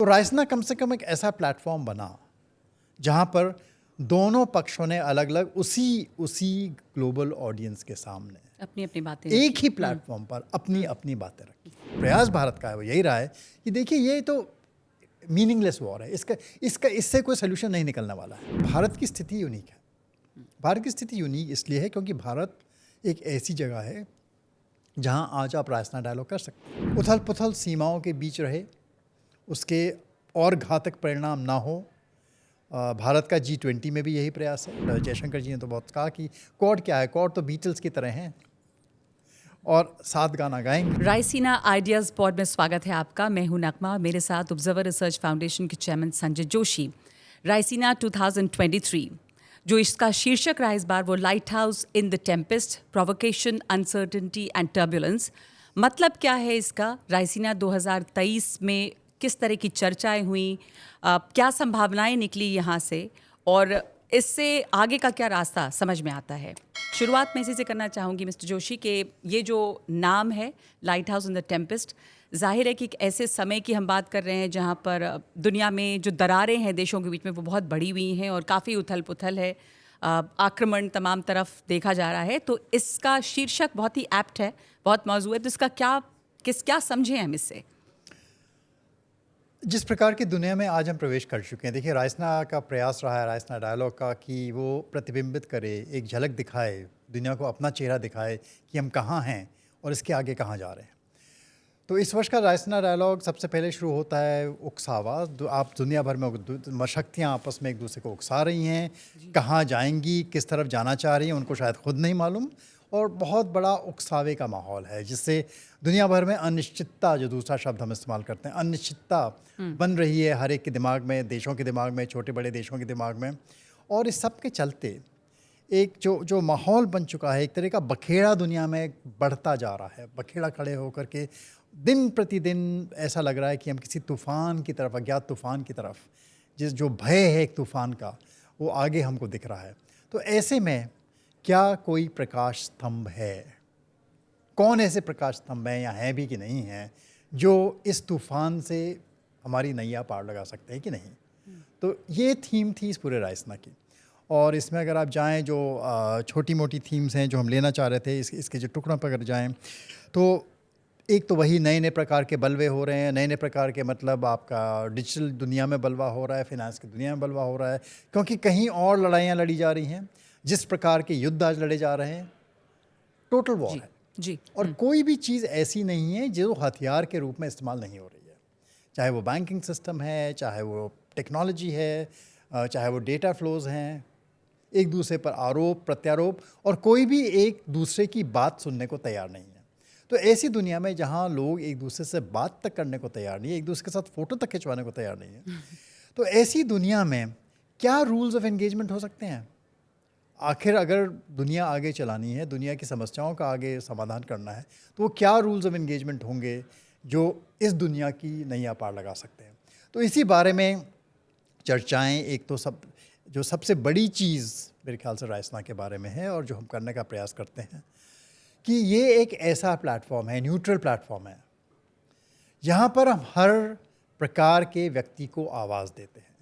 रायसीना कम से कम एक ऐसा प्लेटफॉर्म बना जहाँ पर दोनों पक्षों ने अलग अलग उसी ग्लोबल ऑडियंस के सामने अपनी अपनी बातें एक ही प्लेटफॉर्म पर अपनी अपनी बातें रखी। प्रयास भारत का है वो यही रहा है कि देखिए ये तो मीनिंगलेस वॉर है, इससे कोई सोल्यूशन नहीं निकलने वाला है। भारत की स्थिति यूनिक है। भारत की स्थिति यूनिक इसलिए है क्योंकि भारत एक ऐसी जगह है जहाँ आज आप रायसीना डायलॉग कर सकते हैं। उथल पुथल सीमाओं के बीच रहे, उसके और घातक परिणाम ना हो। भारत का G20 में भी यही प्रयास है। जयशंकर जी ने तो बहुत कहा कि क्वाड क्या है, क्वाड तो बीटल्स की तरह हैं और साथ गाना गाएंगे। रायसीना आइडियाज़ पॉड में स्वागत है आपका। मैं हूं नगमा, मेरे साथ ऑब्जर्वर रिसर्च फाउंडेशन के चेयरमैन संजय जोशी। रायसीना 2023 जो इसका शीर्षक रहा इस बार वो light house in the Tempest, provocation, uncertainty and turbulence. मतलब क्या है इसका? रायसीना 2023 में किस तरह की चर्चाएं हुई, क्या संभावनाएं निकली यहाँ से और इससे आगे का क्या रास्ता समझ में आता है? शुरुआत में इसी से करना चाहूँगी मिस्टर जोशी के ये जो नाम है light house in the Tempest, जाहिर है कि एक ऐसे समय की हम बात कर रहे हैं जहाँ पर दुनिया में जो दरारें हैं देशों के बीच में वो बहुत बढ़ी हुई हैं और काफ़ी उथल पुथल है, आक्रमण तमाम तरफ देखा जा रहा है। तो इसका शीर्षक बहुत ही एप्ट है, बहुत मौजूद है। तो इसका क्या समझें हम इससे? जिस प्रकार की दुनिया में आज हम प्रवेश कर चुके हैं, देखिए रायसीना का प्रयास रहा है, रायसीना डायलॉग का, कि वो प्रतिबिंबित करे, एक झलक दिखाए, दुनिया को अपना चेहरा दिखाए कि हम कहाँ हैं और इसके आगे कहाँ जा रहे हैं। तो इस वर्ष का रायसीना डायलॉग सबसे पहले शुरू होता है उकसावा। आप दुनिया भर में शक्तियाँ आपस में एक दूसरे को उकसा रही हैं, कहाँ जाएंगी, किस तरफ जाना चाह रही हैं, उनको शायद खुद नहीं मालूम। और बहुत बड़ा उकसावे का माहौल है जिससे दुनिया भर में अनिश्चितता, जो दूसरा शब्द हम इस्तेमाल करते हैं, अनिश्चितता बन रही है हर एक के दिमाग में, देशों के दिमाग में, छोटे बड़े देशों के दिमाग में। और इस सब के चलते एक जो माहौल बन चुका है, एक तरह का बखेड़ा दुनिया में बढ़ता जा रहा है। बखेड़ा खड़े होकर के दिन प्रतिदिन ऐसा लग रहा है कि हम किसी तूफ़ान की तरफ, अज्ञात तूफ़ान की तरफ, जो भय है एक तूफ़ान का, वो आगे हमको दिख रहा है। तो ऐसे में क्या कोई प्रकाश स्तंभ है? कौन ऐसे प्रकाश स्तंभ हैं या हैं भी कि नहीं हैं जो इस तूफ़ान से हमारी नैया पार लगा सकते हैं कि नहीं? तो ये थीम थी इस पूरे रायसीना की। और इसमें अगर आप जाएं, जो छोटी मोटी थीम्स हैं जो हम लेना चाह रहे थे, इसके जो टुकड़ों पर अगर जाएं, तो एक तो वही नए नए प्रकार के बलवे हो रहे हैं। नए नए प्रकार के मतलब आपका डिजिटल दुनिया में बलवा हो रहा है, फिनांस की दुनिया में बलवा हो रहा है, क्योंकि कहीं और लड़ाइयाँ लड़ी जा रही हैं। जिस प्रकार के युद्ध आज लड़े जा रहे हैं, टोटल वॉर है जी। और कोई भी चीज़ ऐसी नहीं है जो हथियार के रूप में इस्तेमाल नहीं हो रही है। चाहे वो बैंकिंग सिस्टम है, चाहे वो टेक्नोलॉजी है, चाहे वो डेटा फ्लोज हैं, एक दूसरे पर आरोप प्रत्यारोप, और कोई भी एक दूसरे की बात सुनने को तैयार नहीं है। तो ऐसी दुनिया में जहाँ लोग एक दूसरे से बात तक करने को तैयार नहीं है, एक दूसरे के साथ फ़ोटो तक खिंचवाने को तैयार नहीं है, तो ऐसी दुनिया में क्या रूल्स ऑफ एंगेजमेंट हो सकते हैं? आखिर अगर दुनिया आगे चलानी है, दुनिया की समस्याओं का आगे समाधान करना है, तो वो क्या रूल्स ऑफ एंगेजमेंट होंगे जो इस दुनिया की नैया पार लगा सकते हैं? तो इसी बारे में चर्चाएं, एक तो जो सबसे बड़ी चीज़ मेरे ख्याल से रायसीना के बारे में है और जो हम करने का प्रयास करते हैं कि ये एक ऐसा प्लेटफॉर्म है, न्यूट्रल प्लेटफॉर्म है, यहाँ पर हम हर प्रकार के व्यक्ति को आवाज़ देते हैं।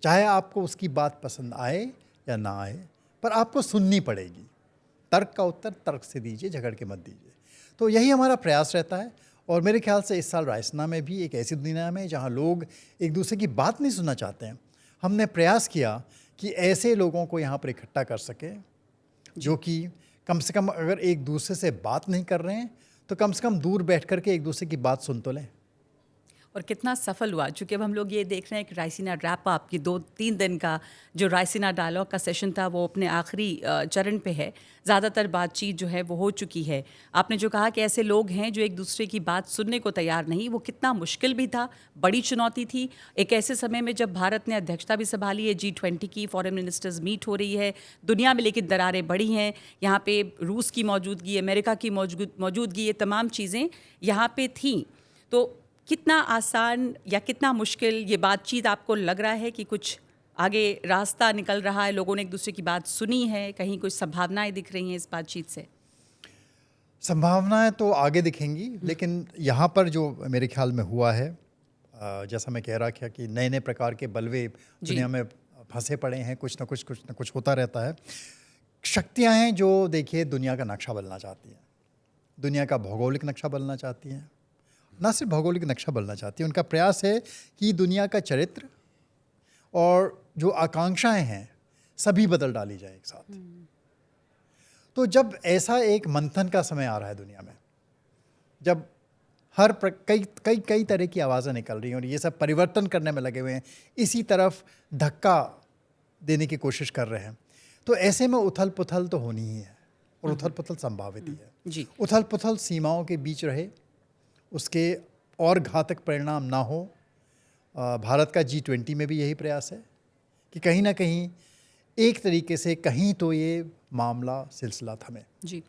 चाहे आपको उसकी बात पसंद आए या ना आए, पर आपको सुननी पड़ेगी। तर्क का उत्तर तर्क से दीजिए, झगड़ के मत दीजिए। तो यही हमारा प्रयास रहता है। और मेरे ख्याल से इस साल रायसीना में भी एक ऐसी दुनिया में जहाँ लोग एक दूसरे की बात नहीं सुनना चाहते हैं, हमने प्रयास किया कि ऐसे लोगों को यहाँ पर इकट्ठा कर सके जो कि कम से कम अगर एक दूसरे से बात नहीं कर रहे हैं तो कम से कम दूर बैठ कर के एक दूसरे की बात सुन तो लें। और कितना सफल हुआ, चूँकि अब हम लोग ये देख रहे हैं कि रायसीना रैप अप की 2-3 दिन का जो रायसीना डायलॉग का सेशन था वो अपने आखिरी चरण पे है। ज़्यादातर बातचीत जो है वो हो चुकी है। आपने जो कहा कि ऐसे लोग हैं जो एक दूसरे की बात सुनने को तैयार नहीं, वो कितना मुश्किल भी था, बड़ी चुनौती थी। एक ऐसे समय में जब भारत ने अध्यक्षता भी संभाली है G20 की, फॉरेन मिनिस्टर्स मीट हो रही है दुनिया में, लेकिन दरारें बढ़ी हैं। यहाँ पे रूस की मौजूदगी, अमेरिका की मौजूदगी, ये तमाम चीज़ें यहाँ पे थीं। तो कितना आसान या कितना मुश्किल ये बातचीत आपको लग रहा है कि कुछ आगे रास्ता निकल रहा है, लोगों ने एक दूसरे की बात सुनी है, कहीं कुछ संभावनाएं दिख रही हैं इस बातचीत से? संभावनाएं तो आगे दिखेंगी, लेकिन यहाँ पर जो मेरे ख्याल में हुआ है, जैसा मैं कह रहा था कि नए नए प्रकार के बलवे दुनिया में फंसे पड़े हैं, कुछ ना कुछ होता रहता है। शक्तियाँ हैं जो देखिए दुनिया का नक्शा बदलना चाहती हैं, दुनिया का भौगोलिक नक्शा बदलना चाहती हैं, ना सिर्फ भौगोलिक नक्शा बदलना चाहती हैं, उनका प्रयास है कि दुनिया का चरित्र और जो आकांक्षाएं हैं सभी बदल डाली जाए एक साथ। तो जब ऐसा एक मंथन का समय आ रहा है दुनिया में, जब कई तरह की आवाज़ें निकल रही हैं और ये सब परिवर्तन करने में लगे हुए हैं, इसी तरफ धक्का देने की कोशिश कर रहे हैं, तो ऐसे में उथल पुथल तो होनी ही है और उथल पुथल संभावित ही है। जी। उथल पुथल सीमाओं के बीच रहे, उसके और घातक परिणाम ना हो। भारत का G20 में भी यही प्रयास है कि कहीं ना कहीं एक तरीके से कहीं तो ये मामला सिलसिला थमे। जी।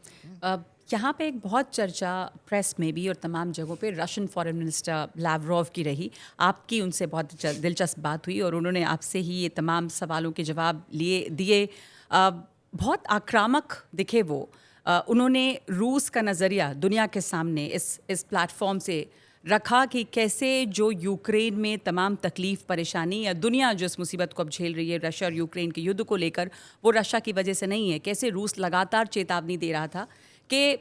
यहाँ पे एक बहुत चर्चा प्रेस में भी और तमाम जगहों पे रशियन फॉरेन मिनिस्टर लावरोव की रही। आपकी उनसे बहुत दिलचस्प बात हुई और उन्होंने आपसे ही ये तमाम सवालों के जवाब दिए। बहुत आक्रामक दिखे वो। उन्होंने रूस का नज़रिया दुनिया के सामने इस प्लेटफॉर्म से रखा कि कैसे जो यूक्रेन में तमाम तकलीफ़ परेशानी या दुनिया जो इस मुसीबत को अब झेल रही है रशिया और यूक्रेन के युद्ध को लेकर, वो रशिया की वजह से नहीं है। कैसे रूस लगातार चेतावनी दे रहा था कि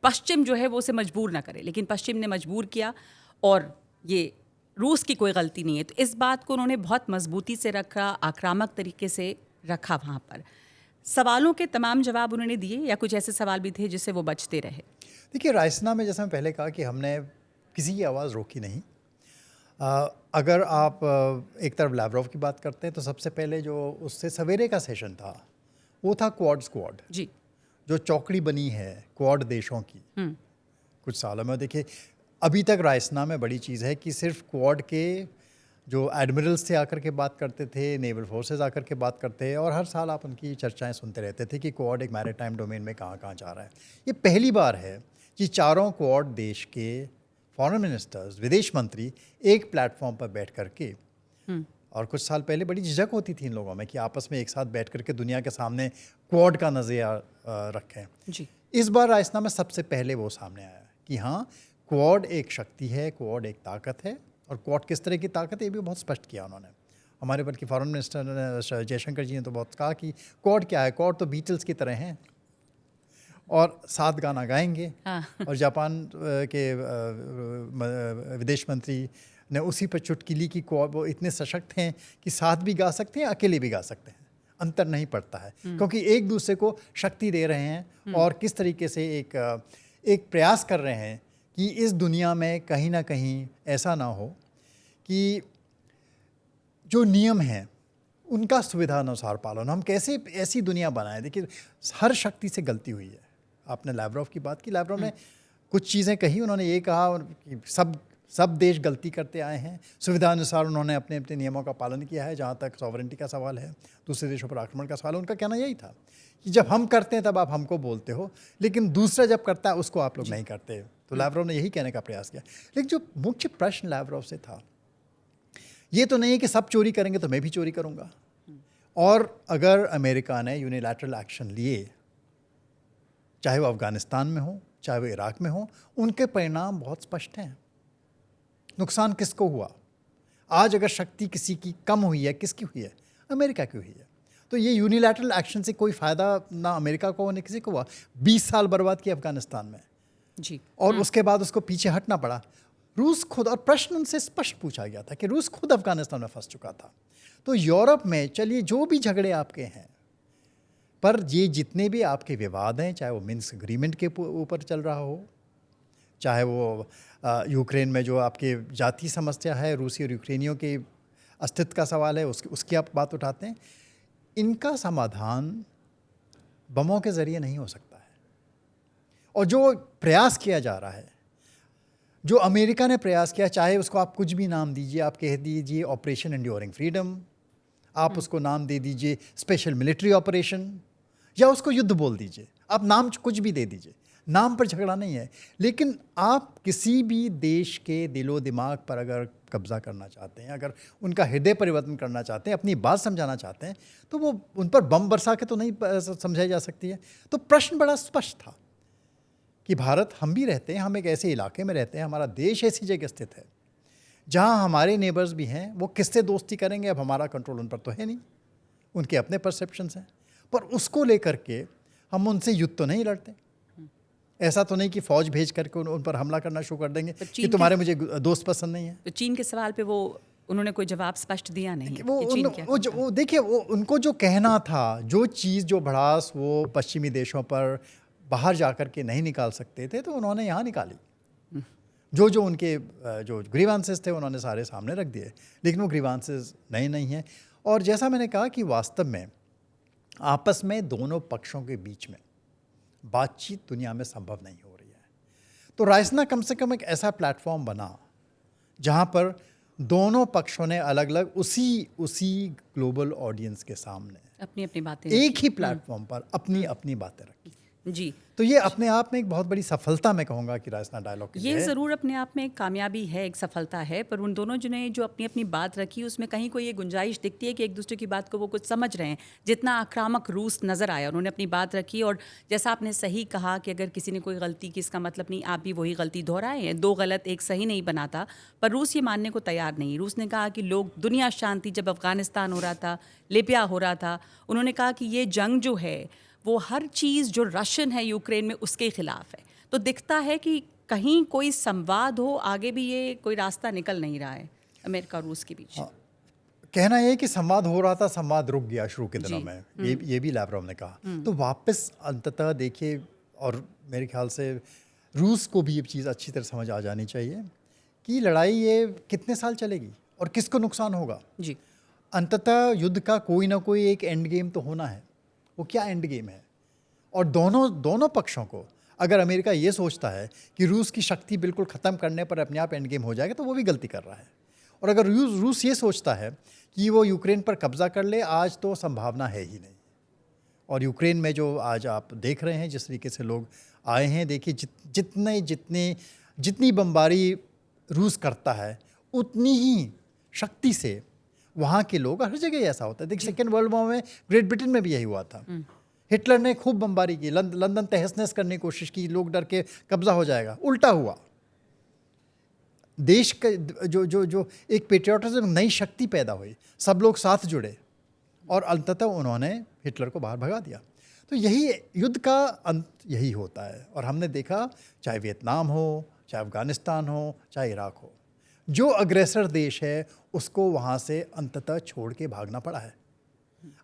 पश्चिम जो है वो उसे मजबूर ना करे, लेकिन पश्चिम ने मजबूर किया और ये रूस की कोई गलती नहीं है। तो इस बात को उन्होंने बहुत मजबूती से रखा, आक्रामक तरीके से रखा। वहाँ पर सवालों के तमाम जवाब उन्होंने दिए या कुछ ऐसे सवाल भी थे जिससे वो बचते रहे? देखिए, रायसीना में जैसे मैं पहले कहा कि हमने किसी की आवाज़ रोकी नहीं। अगर आप एक तरफ लावरोव की बात करते हैं तो सबसे पहले जो उससे सवेरे का सेशन था वो था क्वाड स्क्वाड जी, जो चौकड़ी बनी है क्वाड देशों की कुछ सालों में। देखिए, अभी तक रायसीना में बड़ी चीज़ है कि सिर्फ क्वाड के जो एडमिरल्स थे आकर के बात करते थे, नेवल फोर्सेस आकर के बात करते हैं और हर साल आप उनकी चर्चाएं सुनते रहते थे कि क्वाड एक मैरीटाइम डोमेन में कहाँ कहाँ जा रहा है। ये पहली बार है कि चारों क्वाड देश के फॉरेन मिनिस्टर्स, विदेश मंत्री एक प्लेटफॉर्म पर बैठ करके, और कुछ साल पहले बड़ी झिझक होती थी इन लोगों में कि आपस में एक साथ बैठ करके दुनिया के सामने क्वाड का नज़रिया रखें जी। इस बार रायसीना में सबसे पहले वो सामने आया कि हाँ, क्वाड एक शक्ति है, क्वाड एक ताकत है और क्वाड किस तरह की ताकत है ये भी बहुत स्पष्ट किया उन्होंने। हमारे बल्कि फॉरेन मिनिस्टर जयशंकर जी ने तो बहुत कहा कि क्वाड क्या है, क्वाड तो बीटल्स की तरह हैं और साथ गाना गाएंगे। और जापान के विदेश मंत्री ने उसी पर चुटकी ली कि वो इतने सशक्त हैं कि साथ भी गा सकते हैं, अकेले भी गा सकते हैं, अंतर नहीं पड़ता है क्योंकि एक दूसरे को शक्ति दे रहे हैं और किस तरीके से एक प्रयास कर रहे हैं कि इस दुनिया में कहीं ना कहीं ऐसा ना हो कि जो नियम हैं उनका सुविधा अनुसार पालन। हम कैसे ऐसी दुनिया बनाएं। देखिए, हर शक्ति से गलती हुई है। आपने लावरोव की बात की, लावरोव ने कुछ चीज़ें कही, उन्होंने ये कहा कि सब देश गलती करते आए हैं, सुविधा अनुसार उन्होंने अपने अपने नियमों का पालन किया है। जहाँ तक सॉवरेंटी का सवाल है, दूसरे देशों पर आक्रमण का सवाल है, उनका कहना यही था कि जब हम करते हैं तब आप हमको बोलते हो, लेकिन दूसरा जब करता है उसको आप लोग नहीं करते। तो लावरोव ने यही कहने का प्रयास किया। लेकिन जो मुख्य प्रश्न लावरोव से था, ये तो नहीं है कि सब चोरी करेंगे तो मैं भी चोरी करूँगा। और अगर अमेरिका ने यूनिलैटरल एक्शन लिए, चाहे वो अफ़गानिस्तान में हो, चाहे वो इराक में हो, उनके परिणाम बहुत स्पष्ट हैं। नुकसान किसको हुआ? आज अगर शक्ति किसी की कम हुई है, किसकी हुई है? अमेरिका की हुई है। तो ये यूनिलैटरल एक्शन से कोई फ़ायदा ना अमेरिका को ना किसी को हुआ। 20 साल बर्बाद किए अफ़गानिस्तान में जी, और उसके बाद उसको पीछे हटना पड़ा। रूस खुद, और प्रश्न उनसे स्पष्ट पूछा गया था कि रूस खुद अफ़गानिस्तान में फंस चुका था। तो यूरोप में चलिए जो भी झगड़े आपके हैं, पर ये जितने भी आपके विवाद हैं, चाहे वो मिन्स्क एग्रीमेंट के ऊपर चल रहा हो, चाहे वो यूक्रेन में जो आपके जातीय समस्या है, रूसी और यूक्रेनियों के अस्तित्व का सवाल है, उसकी आप बात उठाते हैं, इनका समाधान बमों के ज़रिए नहीं हो सकता है। और जो प्रयास किया जा रहा है, जो अमेरिका ने प्रयास किया, चाहे उसको आप कुछ भी नाम दीजिए, आप कह दीजिए ऑपरेशन एंड्योरिंग फ्रीडम, आप उसको नाम दे दीजिए स्पेशल मिलिट्री ऑपरेशन, या उसको युद्ध बोल दीजिए, आप नाम कुछ भी दे दीजिए, नाम पर झगड़ा नहीं है। लेकिन आप किसी भी देश के दिलो दिमाग पर अगर कब्ज़ा करना चाहते हैं, अगर उनका हृदय परिवर्तन करना चाहते हैं, अपनी बात समझाना चाहते हैं, तो वो उन पर बम बरसा के तो नहीं समझाई जा सकती है। तो प्रश्न बड़ा स्पष्ट था कि भारत, हम भी रहते हैं, हम एक ऐसे इलाके में रहते हैं, हमारा देश ऐसी जगह स्थित है जहाँ हमारे नेबर्स भी हैं वो किससे दोस्ती करेंगे, अब हमारा कंट्रोल उन पर तो है नहीं, उनके अपने परसेप्शंस हैं, पर उसको लेकर के हम उनसे युद्ध तो नहीं लड़ते। ऐसा तो नहीं कि फ़ौज भेज करके उन पर हमला करना शुरू कर देंगे कि तुम्हारे मुझे दोस्त पसंद नहीं है। तो चीन के सवाल पे वो उन्होंने कोई जवाब स्पष्ट दिया नहीं वो कि चीन क्या करता है। वो देखिए, वो उनको जो कहना था, जो चीज़ जो भड़ास वो पश्चिमी देशों पर बाहर जा कर के नहीं निकाल सकते थे, तो उन्होंने यहाँ निकाली। जो जो उनके जो ग्रीवांसेस थे उन्होंने सारे सामने रख दिए, लेकिन वो ग्रीवांसेस नए नहीं हैं। और जैसा मैंने कहा कि वास्तव में आपस में दोनों पक्षों के बीच में बातचीत दुनिया में संभव नहीं हो रही है। तो रायसीना कम से कम एक ऐसा प्लेटफॉर्म बना जहाँ पर दोनों पक्षों ने अलग अलग उसी ग्लोबल ऑडियंस के सामने अपनी अपनी बातें एक ही प्लेटफॉर्म पर अपनी अपनी बातें रखी। जी, तो ये अपने आप में एक बहुत बड़ी सफलता मैं कहूँगा कि रायसीना डायलॉग के ये लिए ज़रूर अपने आप में एक कामयाबी है, एक सफलता है, पर उन दोनों ने जो अपनी अपनी बात रखी उसमें कहीं कोई ये गुंजाइश दिखती है कि एक दूसरे की बात को वो कुछ समझ रहे हैं। जितना आक्रामक रूस नज़र आया, उन्होंने अपनी बात रखी, और जैसा आपने सही कहा कि अगर किसी ने कोई गलती की, इसका मतलब नहीं आप भी वही गलती दोहराए हैं। दो गलत एक सही नहीं बनाता, पर रूस ये मानने को तैयार नहीं। रूस ने कहा कि लोग दुनिया शांति, जब अफगानिस्तान हो रहा था, लिबिया हो रहा था, उन्होंने कहा कि ये जंग जो है वो हर चीज़ जो रशियन है यूक्रेन में उसके खिलाफ है। तो दिखता है कि कहीं कोई संवाद हो, आगे भी ये कोई रास्ता निकल नहीं रहा है अमेरिका और रूस के बीच। कहना ये कि संवाद हो रहा था, संवाद रुक गया शुरू के दिनों जी। में, ये भी लैवरोव ने कहा। तो वापस अंततः देखिए, और मेरे ख्याल से रूस को भी ये चीज़ अच्छी तरह समझ आ जानी चाहिए कि लड़ाई ये कितने साल चलेगी और किसको नुकसान होगा। जी, अंततः युद्ध का कोई ना कोई एक एंड गेम तो होना है। वो क्या एंड गेम है? और दोनों पक्षों को, अगर अमेरिका ये सोचता है कि रूस की शक्ति बिल्कुल ख़त्म करने पर अपने आप एंड गेम हो जाएगा, तो वो भी गलती कर रहा है। और अगर रूस ये सोचता है कि वो यूक्रेन पर कब्जा कर ले, आज तो संभावना है ही नहीं। और यूक्रेन में जो आज आप देख रहे हैं, जिस तरीके से लोग आए हैं, देखिए जितनी बमबारी रूस करता है, उतनी ही शक्ति से वहाँ के लोग, हर जगह ऐसा होता है। देखिए सेकेंड वर्ल्ड वॉर में ग्रेट ब्रिटेन में भी यही हुआ था। हिटलर ने खूब बमबारी की, लंदन तहस नहस करने की कोशिश की, लोग डर के कब्जा हो जाएगा, उल्टा हुआ। देश का जो एक पेट्रियोटिज्म, नई शक्ति पैदा हुई, सब लोग साथ जुड़े और अंततः उन्होंने हिटलर को बाहर भगा दिया। तो यही युद्ध का अंत यही होता है। और हमने देखा, चाहे वियतनाम हो, चाहे अफगानिस्तान हो, चाहे इराक हो, जो अग्रेसर देश है उसको वहाँ से अंततः छोड़ के भागना पड़ा है।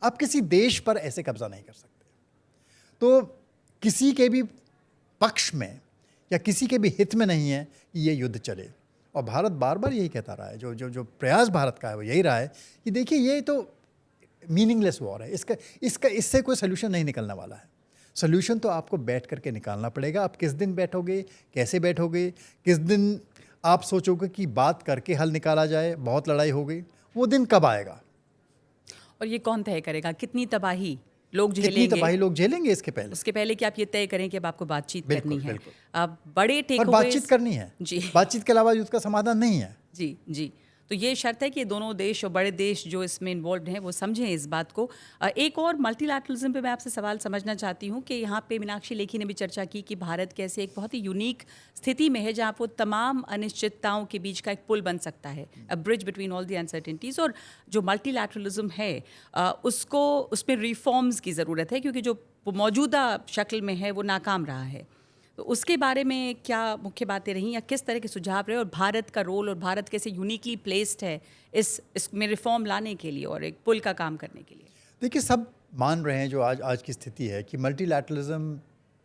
आप किसी देश पर ऐसे कब्जा नहीं कर सकते। तो किसी के भी पक्ष में या किसी के भी हित में नहीं है कि ये युद्ध चले। और भारत बार बार यही कहता रहा है, जो प्रयास भारत का है वो यही रहा है कि देखिए ये तो मीनिंगलेस वॉर है, इससे कोई सोल्यूशन नहीं निकलने वाला है। सोल्यूशन तो आपको बैठ करके निकालना पड़ेगा। आप किस दिन बैठोगे, कैसे बैठोगे, किस दिन आप सोचोगे कि बात करके हल निकाला जाए, बहुत लड़ाई हो गई, वो दिन कब आएगा? और ये कौन तय करेगा कितनी तबाही लोग कितनी झेलेंगे? तबाही लोग झेलेंगे इसके पहले? उसके पहले कि आप ये तय करें कि अब आपको बातचीत बिल्कुल, करनी है। बिल्कुल। अब बड़े टेक और बातचीत करनी है। जी बातचीत के अलावा युद्ध का समाधान नहीं है। जी जी, तो ये शर्त है कि ये दोनों देश और बड़े देश जो इसमें इन्वॉल्व हैं वो समझें इस बात को। एक और मल्टीलैटरलिज्म पे मैं आपसे सवाल समझना चाहती हूँ कि यहाँ पे मीनाक्षी लेखी ने भी चर्चा की कि भारत कैसे एक बहुत ही यूनिक स्थिति में है जहाँ वो तमाम अनिश्चितताओं के बीच का एक पुल बन सकता है, अ bridge between all the uncertainties. और जो मल्टीलैटरलिज्म है उसमें रिफॉर्म्स की ज़रूरत है, क्योंकि जो मौजूदा शक्ल में है वो नाकाम रहा है। तो उसके बारे में क्या मुख्य बातें रहीं या किस तरह के सुझाव रहे, और भारत का रोल और भारत कैसे यूनिकली प्लेस्ड है इसमें रिफॉर्म लाने के लिए और एक पुल का काम करने के लिए? देखिए, सब मान रहे हैं, जो आज की स्थिति है, कि मल्टीलैटरलिज्म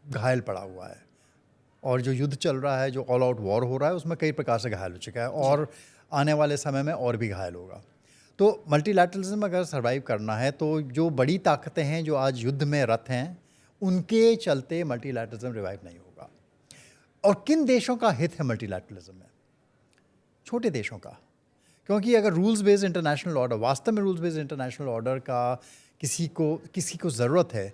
घायल पड़ा हुआ है। और जो युद्ध चल रहा है, जो ऑल आउट वॉर हो रहा है, उसमें कई प्रकार से घायल हो चुका है और आने वाले समय में और भी घायल होगा। तो मल्टीलैटरलिज्म अगर सर्वाइव करना है, तो जो बड़ी ताकतें हैं जो आज युद्ध में रत हैं, उनके चलते मल्टीलैटरलिज्म रिवाइव नहीं होगा। और किन देशों का हित है मल्टीलैटरलिज्म में? छोटे देशों का। क्योंकि अगर रूल्स बेस्ड इंटरनेशनल ऑर्डर, वास्तव में रूल्स बेस्ड इंटरनेशनल ऑर्डर का किसी को ज़रूरत है,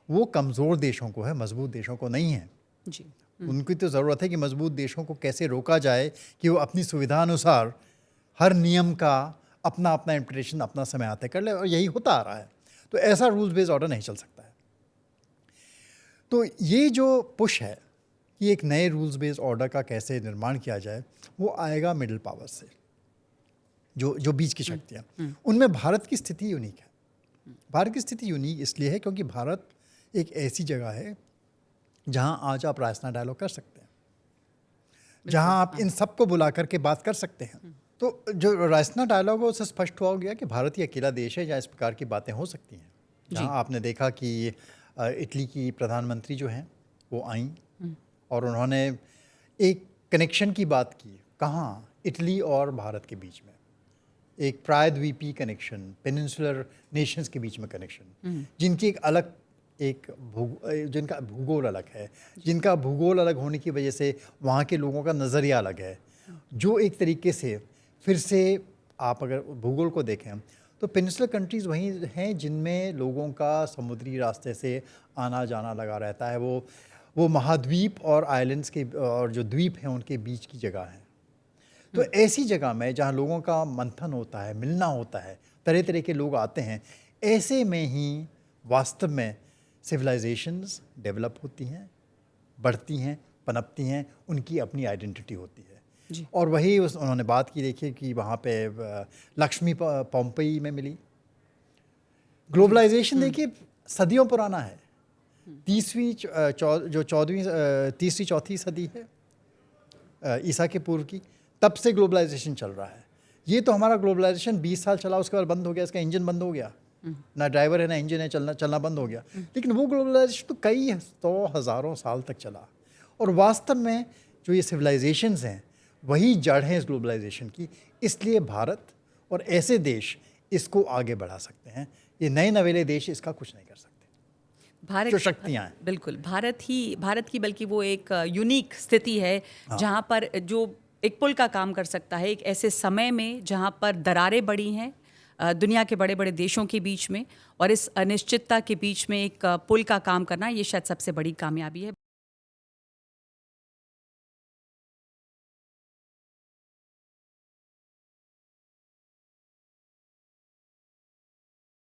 वो कमज़ोर देशों को है, मजबूत देशों को नहीं है। जी, उनकी तो ज़रूरत है कि मजबूत देशों को कैसे रोका जाए कि वो अपनी सुविधा अनुसार हर नियम का अपना इंप्लीमेंटेशन अपना समय आते कर ले, और यही होता आ रहा है। तो ऐसा रूल्स बेस्ड ऑर्डर नहीं चल सकता है। तो ये जो पुश है कि एक नए रूल्स बेस्ड ऑर्डर का कैसे निर्माण किया जाए, वो आएगा मिडिल पावर से। जो बीच की शक्तियाँ, उनमें भारत की स्थिति यूनिक है। भारत की स्थिति यूनिक इसलिए है क्योंकि भारत एक ऐसी जगह है जहाँ आज आप रायसीना डायलॉग कर सकते हैं, जहाँ आप इन सबको बुला करके बात कर सकते हैं। तो जो रायसीना डायलॉग है उससे स्पष्ट हुआ गया कि भारत ही अकेला देश है जहाँ इस प्रकार की बातें हो सकती हैं। जहाँ आपने देखा कि इटली की प्रधानमंत्री जो हैं वो आईं और उन्होंने एक कनेक्शन की बात की। कहाँ? इटली और भारत के बीच में एक प्रायद्वीपीय कनेक्शन, पेनिनसुलर नेशंस के बीच में कनेक्शन, जिनकी एक अलग जिनका भूगोल अलग है, जिनका भूगोल अलग होने की वजह से वहाँ के लोगों का नज़रिया अलग है, जो एक तरीके से फिर से आप अगर भूगोल को देखें तो पेनिनसुलर कंट्रीज़ वही हैं जिनमें लोगों का समुद्री रास्ते से आना जाना लगा रहता है। वो महाद्वीप और आइलैंड्स के और जो द्वीप हैं उनके बीच की जगह है। तो ऐसी जगह में जहाँ लोगों का मंथन होता है, मिलना होता है, तरह तरह के लोग आते हैं, ऐसे में ही वास्तव में सिविलाइजेशंस डेवलप होती हैं, बढ़ती हैं, पनपती हैं, उनकी अपनी आइडेंटिटी होती है। और वही उन्होंने बात की, देखिए कि वहाँ पे लक्ष्मी पोम्पई में मिली। ग्लोबलाइजेशन देखिए सदियों पुराना है। तीसरी चौथी सदी है ईसा के पूर्व की, तब से ग्लोबलाइजेशन चल रहा है। ये तो हमारा ग्लोबलाइजेशन 20 साल चला, उसके बाद बंद हो गया, इसका इंजन बंद हो गया, ना ड्राइवर है ना इंजन है, चलना बंद हो गया। लेकिन वो ग्लोबलाइजेशन तो कई 100 हज़ारों साल तक चला। और वास्तव में जो ये सिविलाइजेशंस हैं वही जड़ है इस ग्लोबलाइजेशन की। इसलिए भारत और ऐसे देश इसको आगे बढ़ा सकते हैं। ये नए नवेले देश इसका कुछ नहीं कर सकते। भारत जो शक्तियाँ हैं, बिल्कुल भारत की बल्कि वो एक यूनिक स्थिति है जहाँ पर जो एक पुल का काम कर सकता है एक ऐसे समय में जहाँ पर दरारें बढ़ी हैं दुनिया के बड़े बड़े देशों के बीच में, और इस अनिश्चितता के बीच में एक पुल का काम करना ये शायद सबसे बड़ी कामयाबी है।